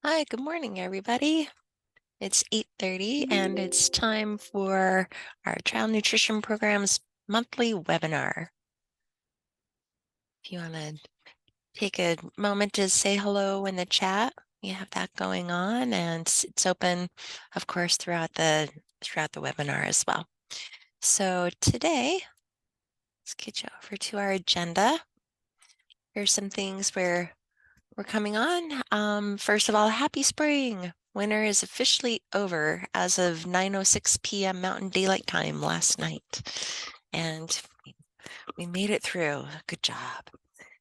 Hi, good morning, everybody. It's 8:30 and it's time for our Child Nutrition Program's monthly webinar. If you want to take a moment to say hello in the chat, we have that going on, and it's open, of course, throughout the webinar as well. So today, let's get you over to our agenda. Here's some things we're coming on. First of all, happy spring. Winter is officially over as of 9:06 p.m. Mountain Daylight Time last night. And we made it through. Good job.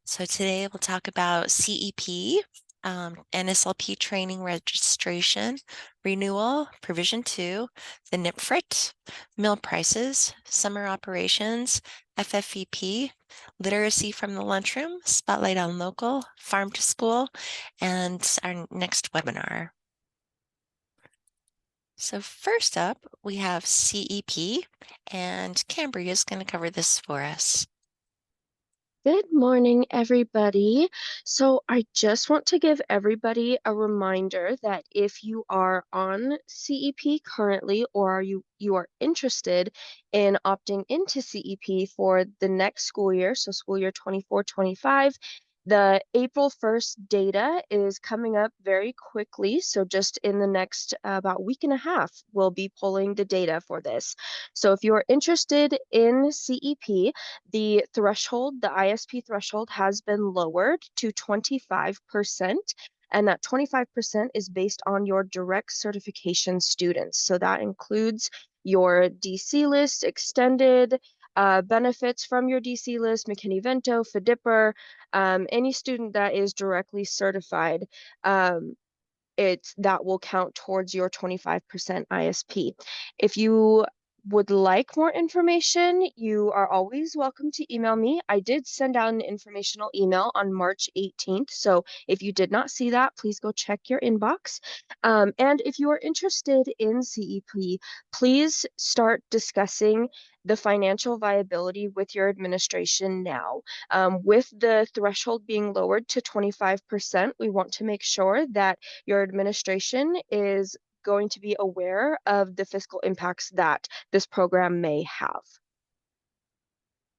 So today we'll talk about CEP, NSLP training registration, renewal, provision 2, the NIPFRIT, meal prices, summer operations, FFVP, literacy from the lunchroom, spotlight on local, farm to school, and our next webinar. So first up, we have CEP, and Cambria is going to cover this for us. Good morning, everybody. So I just want to give everybody a reminder that if you are on CEP currently, or you are interested in opting into CEP for the next school year, so school year 24-25, the April 1st data is coming up very quickly. So just in the next about week and a half, we'll be pulling the data for this. So if you are interested in CEP, the threshold, the ISP threshold, has been lowered to 25%. And that 25% is based on your direct certification students. So that includes your DC list, extended benefits from your DC list, McKinney-Vento, FDIPR, any student that is directly certified. That will count towards your 25% ISP. If you would like more information, you are always welcome to email me. I did send out an informational email on March 18th. So if you did not see that, please go check your inbox. And if you are interested in CEP, please start discussing the financial viability with your administration now. With the threshold being lowered to 25%, we want to make sure that your administration is going to be aware of the fiscal impacts that this program may have.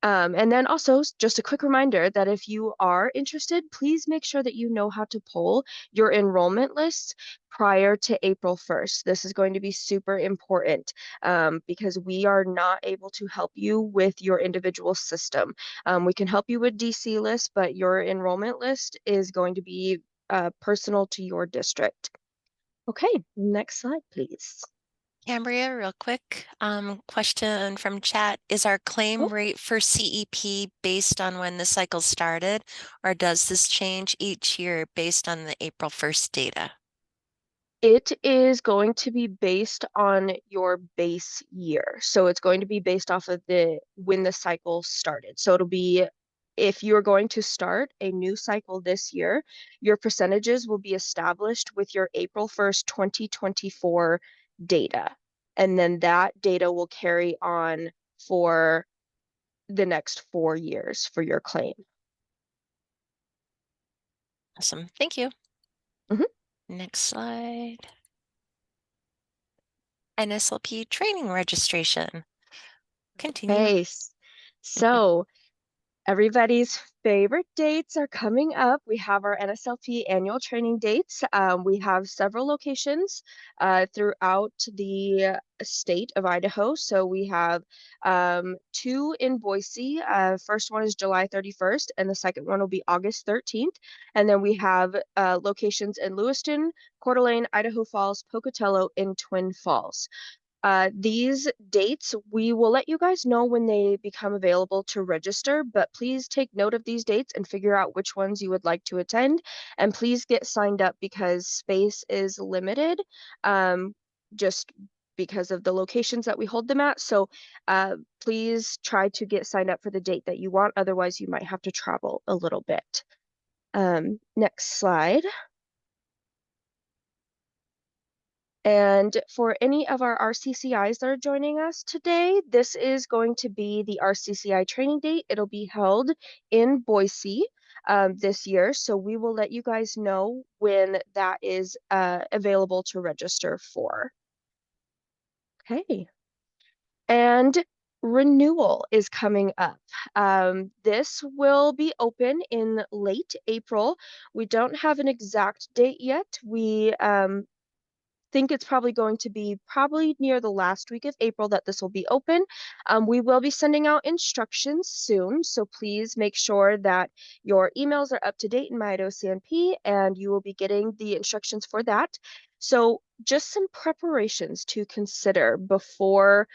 And then also just a quick reminder that if you are interested, please make sure that you know how to pull your enrollment lists prior to April 1st. This is going to be super important because we are not able to help you with your individual system. We can help you with DC lists, but your enrollment list is going to be personal to your district. Okay, next slide, please. Cambria, real quick, question from chat. Is our claim Oh, rate for CEP based on when the cycle started, or does this change each year based on the April 1st data? it is going to be based on your base year. So it's going to be based off of when the cycle started. So it'll be if you're going to start a new cycle this year, your percentages will be established with your April 1st, 2024 data. And then that data will carry on for the next 4 years for your claim. Awesome, thank you. Mhm. Next slide. NSLP training registration. Continue. Okay, so everybody's favorite dates are coming up. We have our NSLP annual training dates. We have several locations throughout the state of Idaho. So we have 2 in Boise. First one is July 31st, and the second one will be August 13th. And then we have locations in Lewiston, Coeur d'Alene, Idaho Falls, Pocatello, and Twin Falls. These dates, we will let you guys know when they become available to register, but please take note of these dates and figure out which ones you would like to attend. And please get signed up because space is limited, just because of the locations that we hold them at. So please try to get signed up for the date that you want. Otherwise, you might have to travel a little bit. Next slide. And for any of our RCCIs that are joining us today, this is going to be the RCCI training date. It'll be held in Boise. this year. So we will let you guys know when that is available to register for. Okay. And renewal is coming up. This will be open in late April. We don't have an exact date yet. We think it's probably going to be probably near the last week of April that this will be open. We will be sending out instructions soon, so please make sure that your emails are up to date in My CNP and you will be getting the instructions for that. So just some preparations to consider before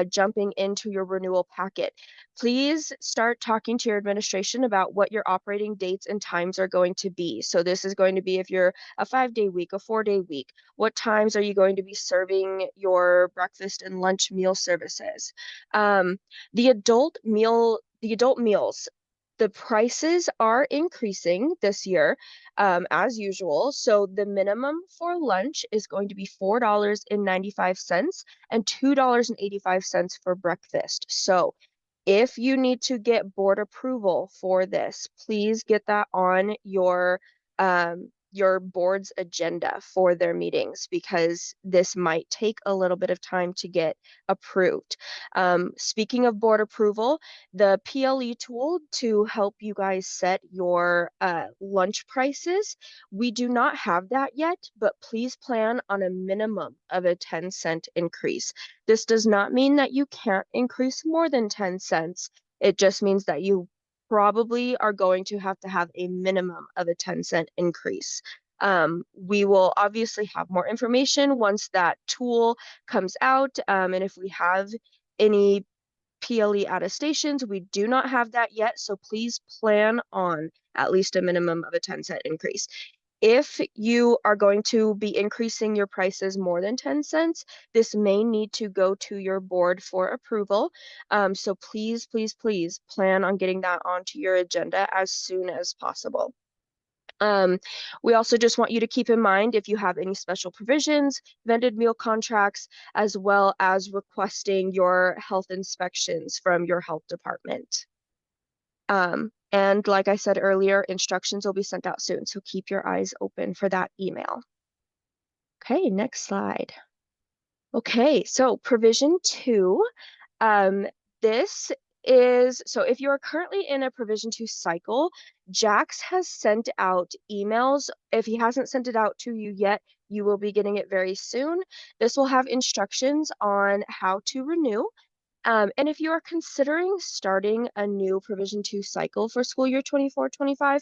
jumping into your renewal packet. Please start talking to your administration about what your operating dates and times are going to be. So this is going to be if you're a 5-day week, a 4-day week. What times are you going to be serving your breakfast and lunch meal services? Um, the adult meals, the prices are increasing this year, as usual. So the minimum for lunch is going to be $4.95 and $2.85 for breakfast. So if you need to get board approval for this, please get that on your board's agenda for their meetings because this might take a little bit of time to get approved. Speaking of board approval, the PLE tool to help you guys set your lunch prices, we do not have that yet, but please plan on a minimum of a 10-cent increase. This does not mean that you can't increase more than 10 cents. It just means that you probably are going to have a minimum of a 10-cent increase. We will obviously have more information once that tool comes out. And if we have any PLE attestations, we do not have that yet. So please plan on at least a minimum of a 10-cent increase. If you are going to be increasing your prices more than 10 cents, this may need to go to your board for approval. So please, please, please plan on getting that onto your agenda as soon as possible. We also just want you to keep in mind if you have any special provisions, vended meal contracts, as well as requesting your health inspections from your health department. And like I said earlier, instructions will be sent out soon, so keep your eyes open for that email. Okay, next slide. Okay, so provision 2, this is, so if you are currently in a provision 2 cycle, Jax has sent out emails. If he hasn't sent it out to you yet, you will be getting it very soon. This will have instructions on how to renew. And if you are considering starting a new Provision 2 cycle for school year 24-25,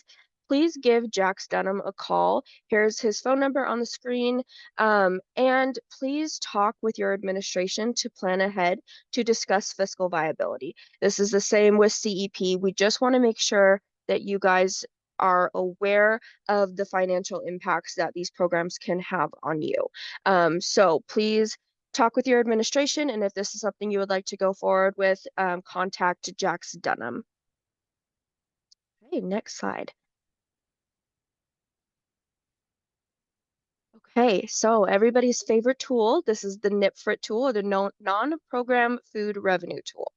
please give Jax Dunham a call. Here's his phone number on the screen. And please talk with your administration to plan ahead to discuss fiscal viability. This is the same with CEP. We just want to make sure that you guys are aware of the financial impacts that these programs can have on you. So please talk with your administration, and if this is something you would like to go forward with, contact Jax Dunham. Okay, next slide. Okay, so everybody's favorite tool, this is the NIPFRT tool, or the non-program food revenue tool.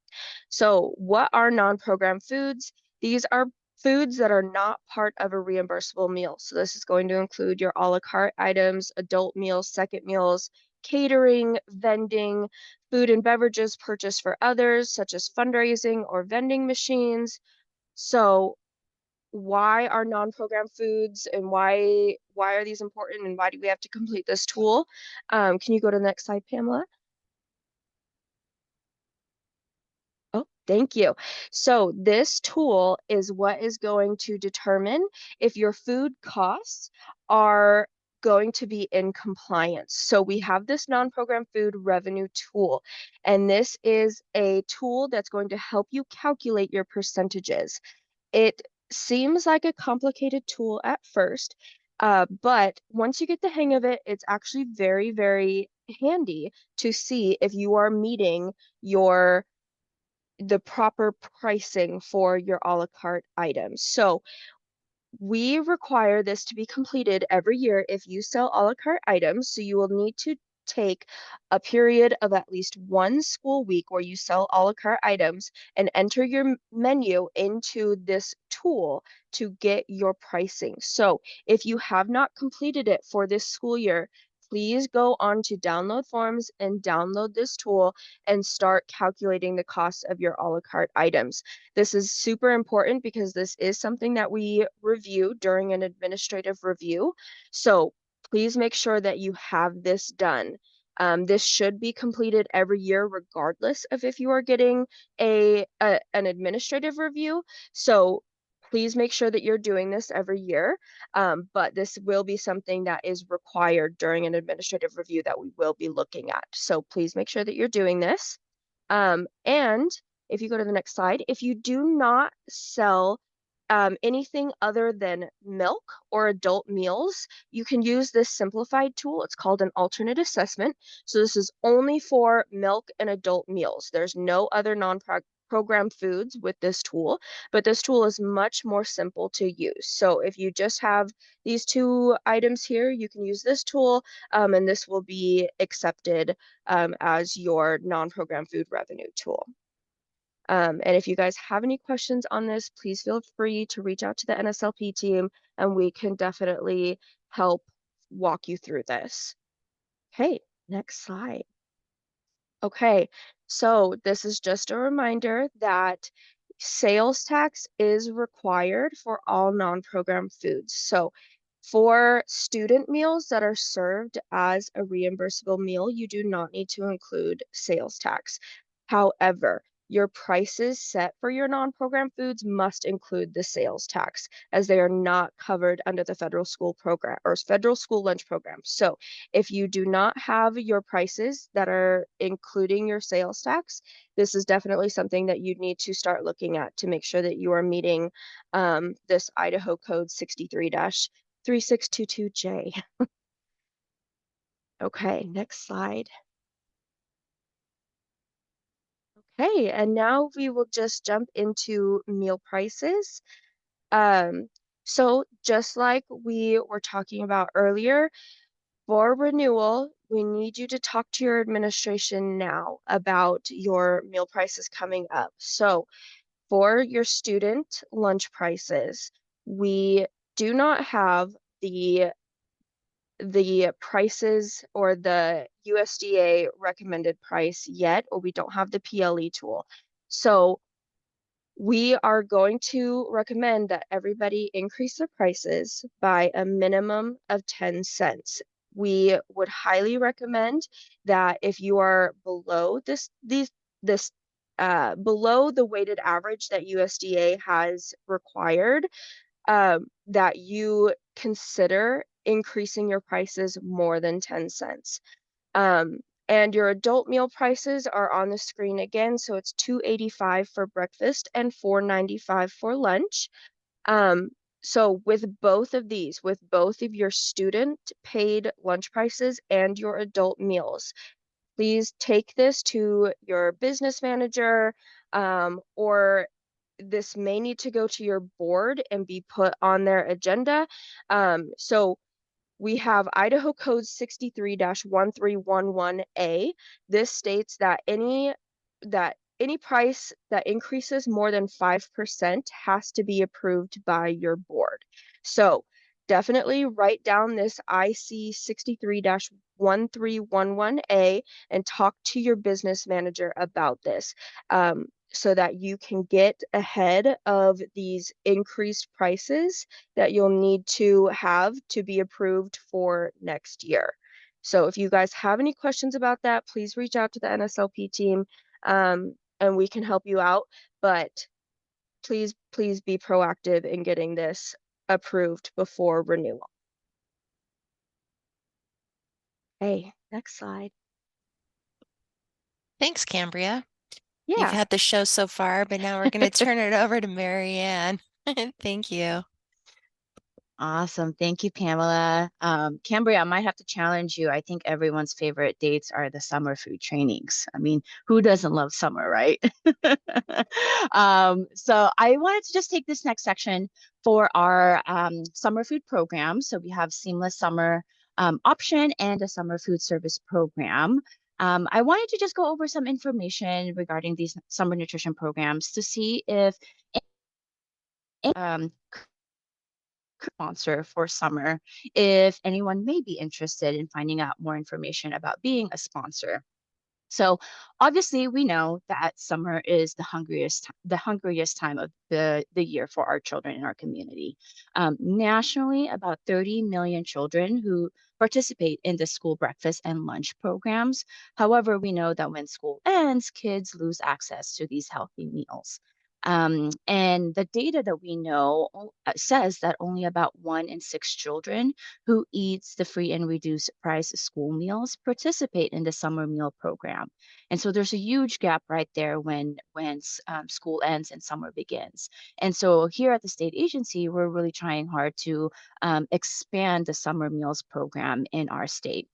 So what are non-program foods? These are foods that are not part of a reimbursable meal. So this is going to include your a la carte items, adult meals, second meals, catering, vending, food and beverages purchased for others, such as fundraising or vending machines. So why are non-program foods and why are these important and why do we have to complete this tool? Can you go to the next slide, Pamela? Oh, thank you. So this tool is what is going to determine if your food costs are going to be in compliance. So we have this non-program food revenue tool, and this is a tool that's going to help you calculate your percentages. It seems like a complicated tool at first, but once you get the hang of it, it's actually very, very handy to see if you are meeting the proper pricing for your a la carte items. So we require this to be completed every year if you sell a la carte items. So you will need to take a period of at least one school week where you sell a la carte items and enter your menu into this tool to get your pricing. So if you have not completed it for this school year, please go on to download forms and download this tool and start calculating the cost of your a la carte items. This is super important because this is something that we review during an administrative review. So please make sure that you have this done. This should be completed every year, regardless of if you are getting an administrative review. So please make sure that you're doing this every year. But this will be something that is required during an administrative review that we will be looking at. So please make sure that you're doing this. And if you go to the next slide, if you do not sell anything other than milk or adult meals, you can use this simplified tool. It's called an alternate assessment. So this is only for milk and adult meals. There's no other non-program foods with this tool, but this tool is much more simple to use. So if you just have these two items here, you can use this tool, and this will be accepted as your non-program food revenue tool. And if you guys have any questions on this, please feel free to reach out to the NSLP team and we can definitely help walk you through this. Okay, next slide. Okay, so this is just a reminder that sales tax is required for all non-program foods. So for student meals that are served as a reimbursable meal, you do not need to include sales tax. However, your prices set for your non-program foods must include the sales tax, as they are not covered under the federal school program or federal school lunch program. So if you do not have your prices that are including your sales tax, this is definitely something that you need to start looking at to make sure that you are meeting this Idaho Code 63-3622J. Okay, next slide. Okay, and now we will just jump into meal prices. Um, so just like we were talking about earlier, for renewal, we need you to talk to your administration now about your meal prices coming up. So for your student lunch prices, we do not have the prices or the USDA recommended price yet, or we don't have the PLE tool. So we are going to recommend that everybody increase their prices by a minimum of 10 cents. We would highly recommend that if you are below this below the weighted average that USDA has required, that you consider increasing your prices more than 10 cents. Um, and your adult meal prices are on the screen again. So it's $2.85 for breakfast and $4.95 for lunch. Um, so with both of these, with both of your student paid lunch prices and your adult meals, please take this to your business manager, or this may need to go to your board and be put on their agenda. So we have Idaho Code 63-1311A. This states that any price that increases more than 5% has to be approved by your board. So definitely write down this IC 63-1311A and talk to your business manager about this. So that you can get ahead of these increased prices that you'll need to have to be approved for next year. So if you guys have any questions about that, please reach out to the NSLP team, and we can help you out. But please be proactive in getting this approved before renewal. Okay, next slide. Thanks, Cambria. You've Yeah. had the show so far, but now we're going to turn it over to Mary Ann. Thank you. Awesome. Thank you, Pamela. Cambria, I might have to challenge you. I think everyone's favorite dates are the summer food trainings. I mean, who doesn't love summer, right? So I wanted to just take this next section for our summer food program. So we have Seamless Summer option and the summer food service program. I wanted to just go over some information regarding these summer nutrition programs to see if um, sponsor for summer, if anyone may be interested in finding out more information about being a sponsor. So obviously we know that summer is the hungriest time of the year for our children in our community. Nationally, about 30 million children who participate in the school breakfast and lunch programs. However, we know that when school ends, kids lose access to these healthy meals. And the data that we know says that only about 1 in 6 children who eats the free and reduced price school meals participate in the summer meal program. And so there's a huge gap right there when school ends and summer begins. And so here at the state agency, we're really trying hard to expand the summer meals program in our state.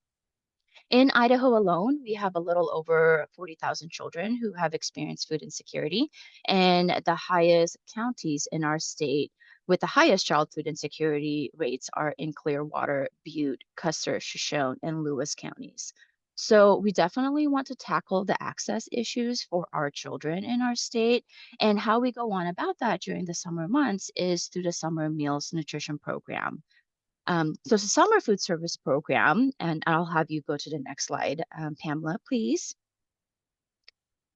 In Idaho alone, we have a little over 40,000 children who have experienced food insecurity, and the highest counties in our state with the highest child food insecurity rates are in Clearwater, Butte, Custer, Shoshone, and Lewis counties. So we definitely want to tackle the access issues for our children in our state. And how we go on about that during the summer months is through the Summer Meals Nutrition Program. So it's a summer food service program, and I'll have you go to the next slide, Pamela, please.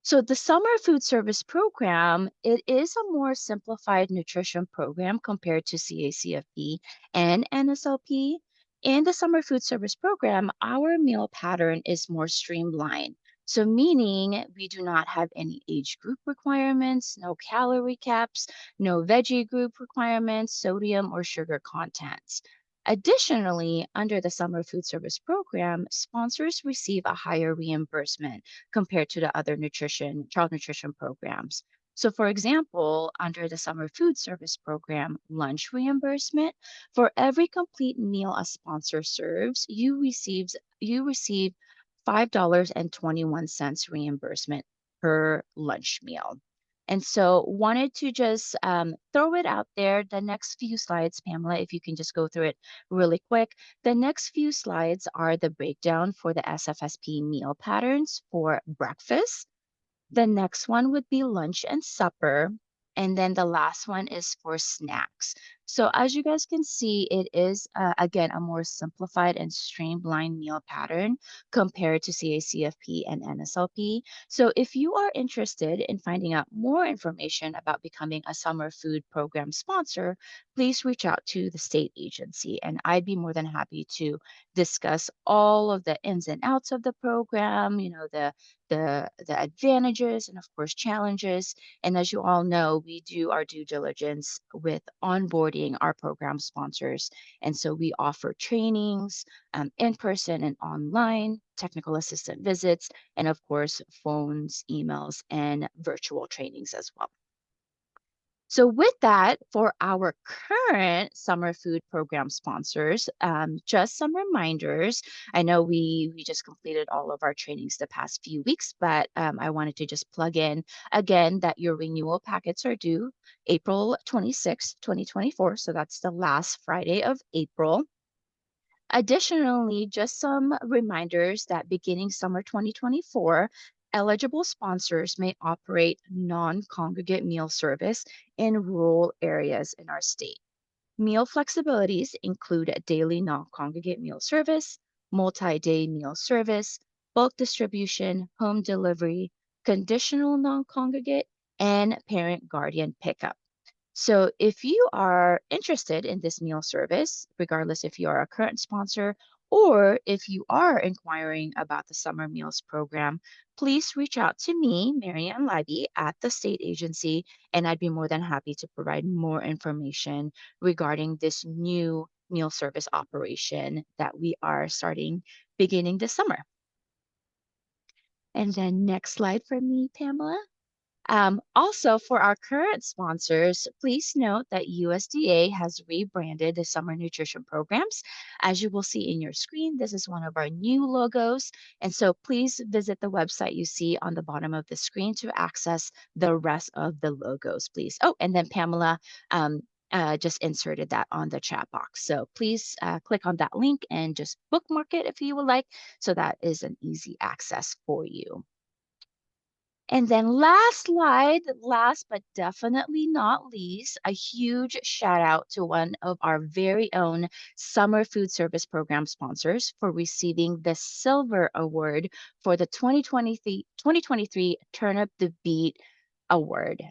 So the summer food service program, it is a more simplified nutrition program compared to CACFP and NSLP. In the summer food service program, our meal pattern is more streamlined. So meaning we do not have any age group requirements, no calorie caps, no veggie group requirements, sodium or sugar contents. Additionally, under the summer food service program, sponsors receive a higher reimbursement compared to the other child nutrition programs. So, for example, under the summer food service program, lunch reimbursement, for every complete meal a sponsor serves, you receive $5.21 reimbursement per lunch meal. And so, wanted to just throw it out there. The next few slides, Pamela, if you can just go through it really quick. The next few slides are the breakdown for the SFSP meal patterns for breakfast. The next one would be lunch and supper. And then the last one is for snacks. So, as you guys can see, it is, again, a more simplified and streamlined meal pattern compared to CACFP and NSLP. So, if you are interested in finding out more information about becoming a summer food program sponsor, please reach out to the state agency. And I'd be more than happy to discuss all of the ins and outs of the program, the advantages and of course challenges. And as you all know, we do our due diligence with onboarding our program sponsors. And so we offer trainings in person and online, technical assistant visits, and of course phones, emails, and virtual trainings as well. So, with that, for our current summer food program sponsors, just some reminders. I know we just completed all of our trainings the past few weeks, but I wanted to just plug in again that your renewal packets are due April 26th, 2024. So, that's the last Friday of April. Additionally, just some reminders that beginning summer 2024, eligible sponsors may operate non-congregate meal service in rural areas in our state. Meal flexibilities include a daily non-congregate meal service, multi-day meal service, bulk distribution, home delivery, conditional non-congregate, and parent guardian pickup. So if you are interested in this meal service, regardless if you are a current sponsor or if you are inquiring about the summer meals program, please reach out to me, Marianne Libby, at the state agency, and I'd be more than happy to provide more information regarding this new meal service operation that we are starting beginning this summer. And then next slide for me, Pamela. Also, for our current sponsors, please note that USDA has rebranded the summer nutrition programs. As you will see in your screen, this is one of our new logos. And so please visit the website you see on the bottom of the screen to access the rest of the logos, please. Oh, and then Pamela, just inserted that on the chat box. So please click on that link and just bookmark it if you would like. So that is an easy access for you. And then last slide, last but definitely not least, a huge shout out to one of our very own Summer Food Service Program sponsors for receiving the Silver Award for the 2023 Turn Up the Beat Award.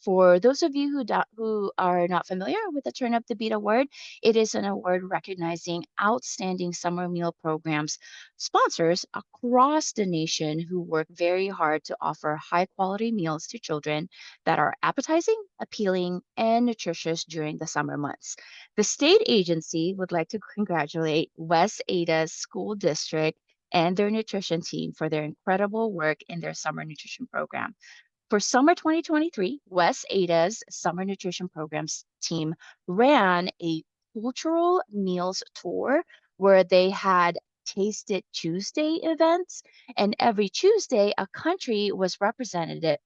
For those of you who are not familiar with the Turn Up the Beat Award, it is an award recognizing outstanding summer meal programs sponsors across the nation who work very hard to offer high quality meals to children that are appetizing, appealing, and nutritious during the summer months. The state agency would like to congratulate West Ada's school district and their nutrition team for their incredible work in their summer nutrition program. For summer 2023, West Ada's summer nutrition programs team ran a cultural meals tour where they had Taste It Tuesday events, and every Tuesday a country was represented,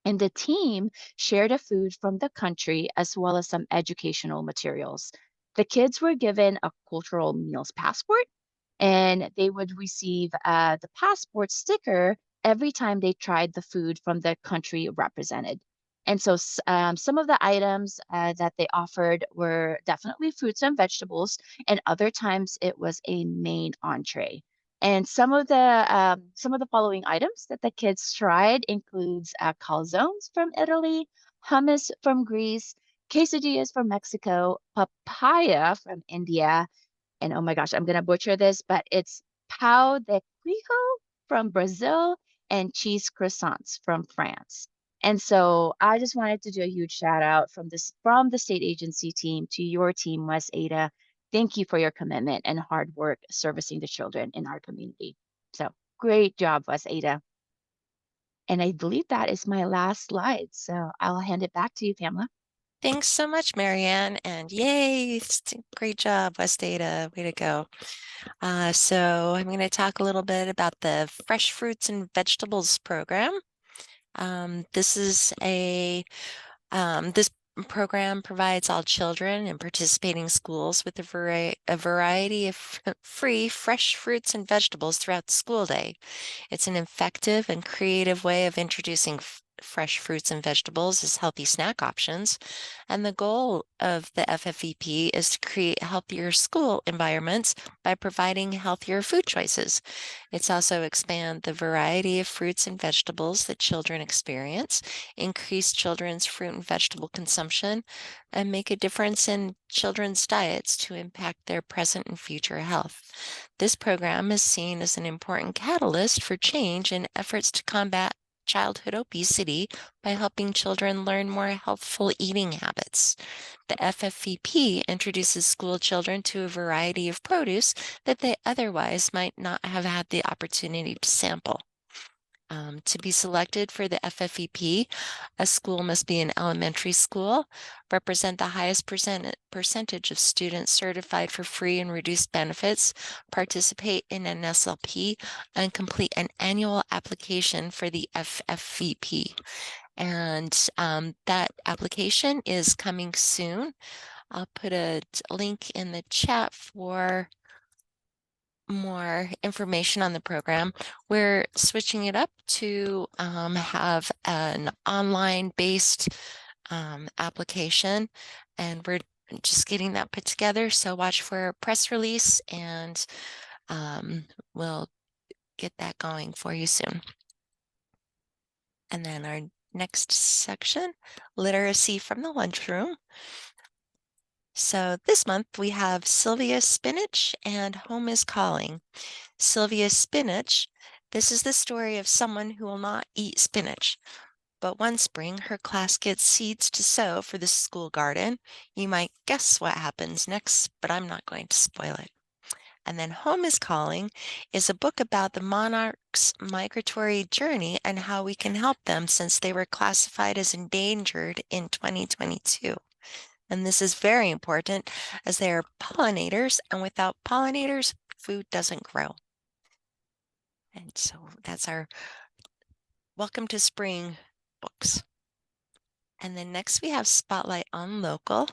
and the team shared a food from the country as well as some educational materials. The kids were given a cultural meals passport, and they would receive the passport sticker every time they tried the food from the country represented. And so some of the items that they offered were definitely fruits and vegetables, and other times it was a main entree. And some of the following items that the kids tried includes calzones from Italy, hummus from Greece, quesadillas from Mexico, papaya from India, and oh my gosh, I'm gonna butcher this, but it's pão de queijo from Brazil and cheese croissants from France. And so I just wanted to do a huge shout out from the state agency team to your team, West Ada. Thank you for your commitment and hard work servicing the children in our community. So great job, West Ada. And I believe that is my last slide. So I'll hand it back to you, Pamela. Thanks so much, Marianne. And yay, great job, West Ada. Way to go. So I'm going to talk a little bit about the Fresh Fruits and Vegetables program. This is this program provides all children in participating schools with a variety of free fresh fruits and vegetables throughout the school day. It's an effective and creative way of introducing fresh fruits and vegetables as healthy snack options. And the goal of the FFVP is to create healthier school environments by providing healthier food choices. It's also expand the variety of fruits and vegetables that children experience, increase children's fruit and vegetable consumption, and make a difference in children's diets to impact their present and future health. This program is seen as an important catalyst for change in efforts to combat childhood obesity by helping children learn more healthful eating habits. The FFVP introduces school children to a variety of produce that they otherwise might not have had the opportunity to sample. To be selected for the FFVP, a school must be an elementary school, represent the highest percentage of students certified for free and reduced benefits, participate in an SLP, and complete an annual application for the FFVP. And that application is coming soon. I'll put a link in the chat for more information on the program. We're switching it up to have an online based application, and we're just getting that put together. So watch for a press release, and we'll get that going for you soon. And then our next section, literacy from the lunchroom. So this month we have Sylvia Spinach and Home is Calling. Sylvia Spinach, this is the story of someone who will not eat spinach. But one spring, her class gets seeds to sow for the school garden. You might guess what happens next, but I'm not going to spoil it. And then Home is Calling is a book about the monarch's migratory journey and how we can help them since they were classified as endangered in 2022. And this is very important as they are pollinators, and without pollinators, food doesn't grow. And so that's our Welcome to Spring books. And then next we have Spotlight on Local.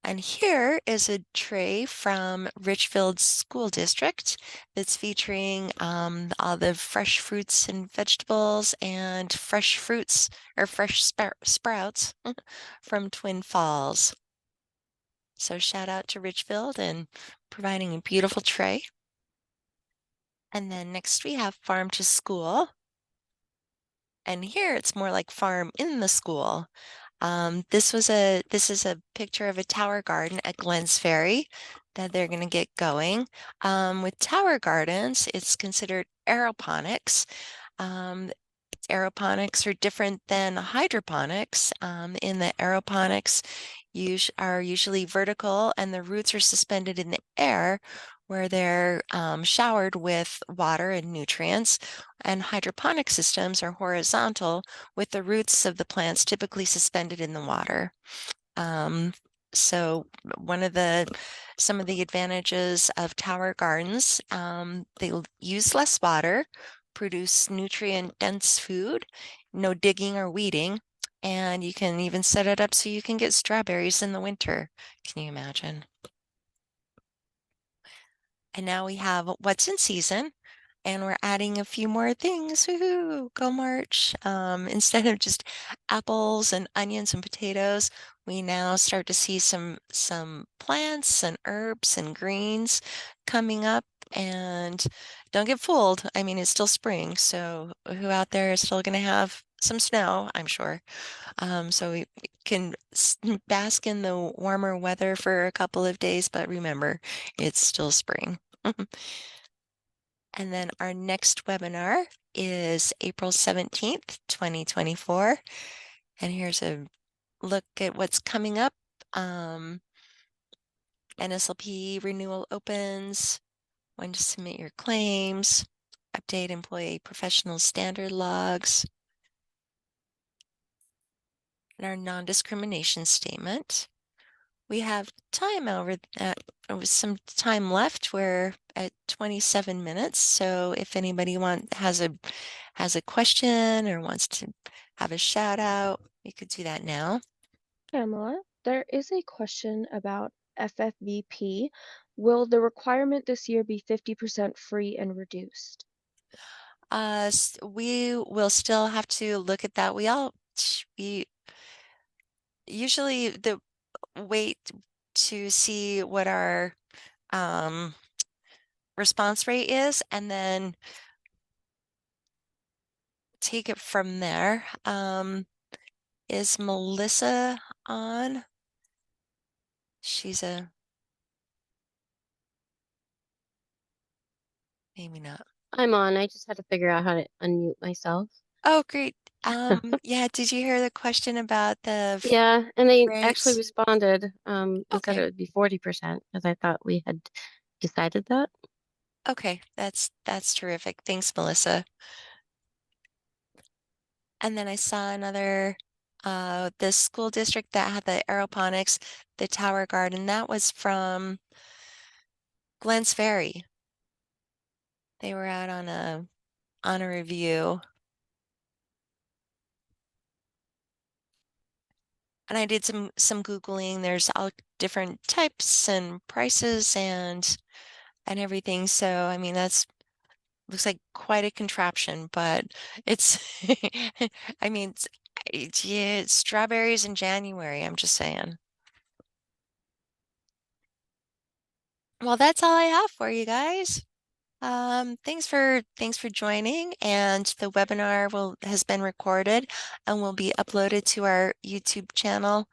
And here is a tray from Richfield School District that's featuring all the fresh fruits and vegetables and fresh fruits or fresh sprouts from Twin Falls. So shout out to Richfield and providing a beautiful tray. And then next we have Farm to School. And here it's more like farm in the school. This is a picture of a tower garden at Glens Ferry that they're going to get going. With tower gardens, it's considered aeroponics. Um, Aeroponics are different than hydroponics. In the aeroponics, are usually vertical and the roots are suspended in the air where they're showered with water and nutrients. And hydroponic systems are horizontal with the roots of the plants typically suspended in the water. So some of the advantages of tower gardens, they use less water, produce nutrient dense food, no digging or weeding, and you can even set it up so you can get strawberries in the winter. Can you imagine? And now we have what's in season, and we're adding a few more things. Woohoo, go March. Instead of just apples and onions and potatoes, we now start to see some plants and herbs and greens coming up. And don't get fooled. I mean, it's still spring, so who out there is still going to have some snow, I'm sure. So we can bask in the warmer weather for a couple of days, but remember, it's still spring. And then our next webinar is April 17th, 2024. And here's a look at what's coming up. NSLP renewal opens, when to submit your claims, update employee professional standard logs, and our non-discrimination statement. We have time with some time left. We're at 27 minutes. So if anybody has a question or wants to have a shout out, we could do that now. Pamela, there is a question about FFVP. Will the requirement this year be 50% free and reduced? We will still have to look at that. We usually wait to see what our response rate is and then take it from there. Is Melissa on? Maybe not. I'm on. I just had to figure out how to unmute myself. Oh, great. Yeah, did you hear the question about the Yeah, and they actually rates? responded and said it Okay. would be 40% because I thought we had decided that. Okay, that's terrific. Thanks, Melissa. And then I saw another the school district that had the aeroponics, the tower garden, that was from Glens Ferry. They were out on a review. And I did some Googling. There's all different types and prices and everything. So I mean looks like quite a contraption, but it's I mean yeah, it's strawberries in January, I'm just saying. Well, that's all I have for you guys. Thanks for joining, and the webinar has been recorded and will be uploaded to our YouTube channel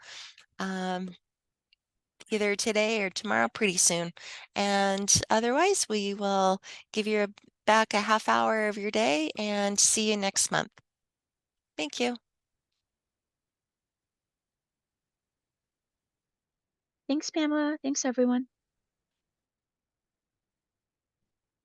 either today or tomorrow pretty soon. And otherwise, we will give you back a half hour of your day and see you next month. Thank you. Thanks, Pamela. Thanks, everyone.